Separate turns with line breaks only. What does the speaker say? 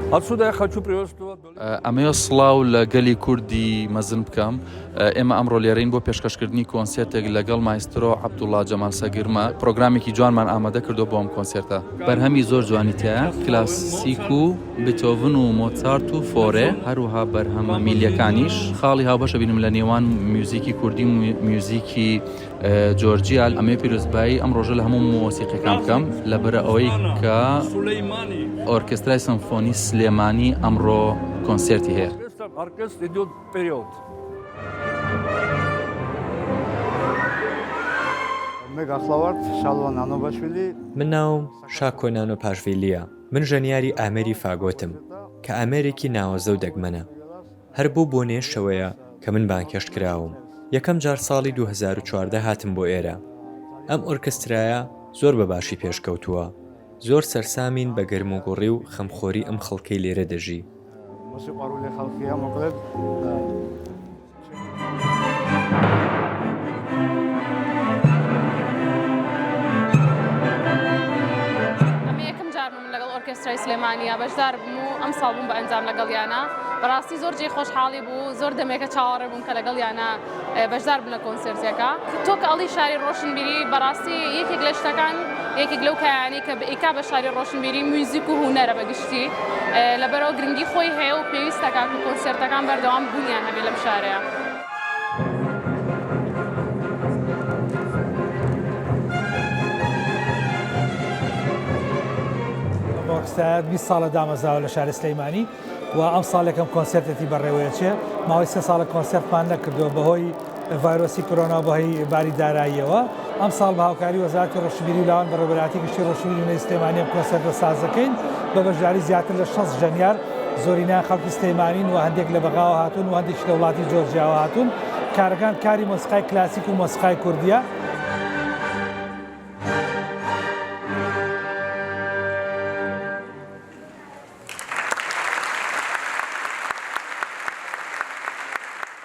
Отсюда я хочу приветствовать.
ئەمەیە سڵاو لە گەلی کوردی مەزن بکەم. ئێمە ئەمڕۆ لێرەین بۆ پێشکەشکردنی کۆنسێرتێک لەگەڵ مایسترۆ عەبدوڵڵا جەمال سەگیرمە. پرۆگرامێکی جوانمان ئامادە کردو بۆ ئەم کۆنسێرتە. بەرهەمی زۆر جوانی تایە، کلاسیک و بێتۆڤن و مۆتسارت و فۆرێ، هەروەها بەرهەمە میلیەکانیش. خاڵی هاوبەشە بینم لە نێوان میوزیکی کوردی و میوزیکی جۆرجیا. ئەمێ پیرۆزبایی ئەم ڕۆژە لە هەموو مۆسیقیەکان بکەم لەبەرە ئەوەی کە ئۆرکێسترای سمفۆنی سلێمانی ئەمڕۆ کۆنسێرتی هەیە.
Оркестр идет вперед.
من ناوم شاکۆنان و پاشڤیلیە. من ژەنیاری ئامێری فاگۆتم کە ئامێرێکی ناوەزە و دەگمەنە. هەر بوو بۆ نێشەوەیە کە من بانکێشت کراوم. یەکەم جار ساڵی 2014 هاتم بۆ ئێرە. ئەم ئۆرکسترایە زۆر بە باشی پێشکەوتووە. زۆر سەرسامین بە گەرم و گوڕی و خەمخۆری ئەم خەڵکەی لێرە دەژی.
ئۆرکێسترای سلێمانیە بەشدار بووم و ئەم ساڵ بووم بە ئەنجام لەگەڵیانە. بەڕاستی زۆر جێی خۆشحاڵی بوو، زۆر دەمێکە چاوەڕێ بووم کە لەگەڵیانە بەشدار بووم لە کۆنسێرتێکە. تۆ کە ئەڵی شاری ڕۆشنبیری بەڕاستی یەکێک لە شتەکان، یەکێک لەو کایانەی کە ئیکا بە شاری ڕۆشنبیری موزیک و هونەرە بەگشتی لەبەرەوە گرنگی خۆی هەیە و پێویستەکە و کۆنسێرتەکان بەردەوام بوونیان هەبێ لەم شارەیە.
ئۆرکسترایە 20 ساڵە دامەزراوە لە شاری سلەیمانی و ئەم ساڵێکم کۆنسێرتێتی بەڕێوەیە چێ. ماوەی 3 ساڵە کۆنسێرتمان نەکردووە بەهۆی ڤایرۆسی کۆرۆنا، بەهۆی باری داراییەوە. ئەم ساڵ بە هاوکاری وەزارەتی ڕۆشنبیری و لاوان بەڕێوەبەراتی گشتی ڕۆشنبیری و سلەیمانی ئەم کۆنسێرتە ساز دەکەین بە بەشداری زیاتر لە 60 ژەنیار، زۆرینیان خەڵکی سلەیمانین و هەندێک لە بەغاوە هاتوون و هەندێکی لە وڵاتی جۆرجیاوە هاتوون. کارەکان کاری مۆسیقای کلاسیک و مۆسیقای کوردیە.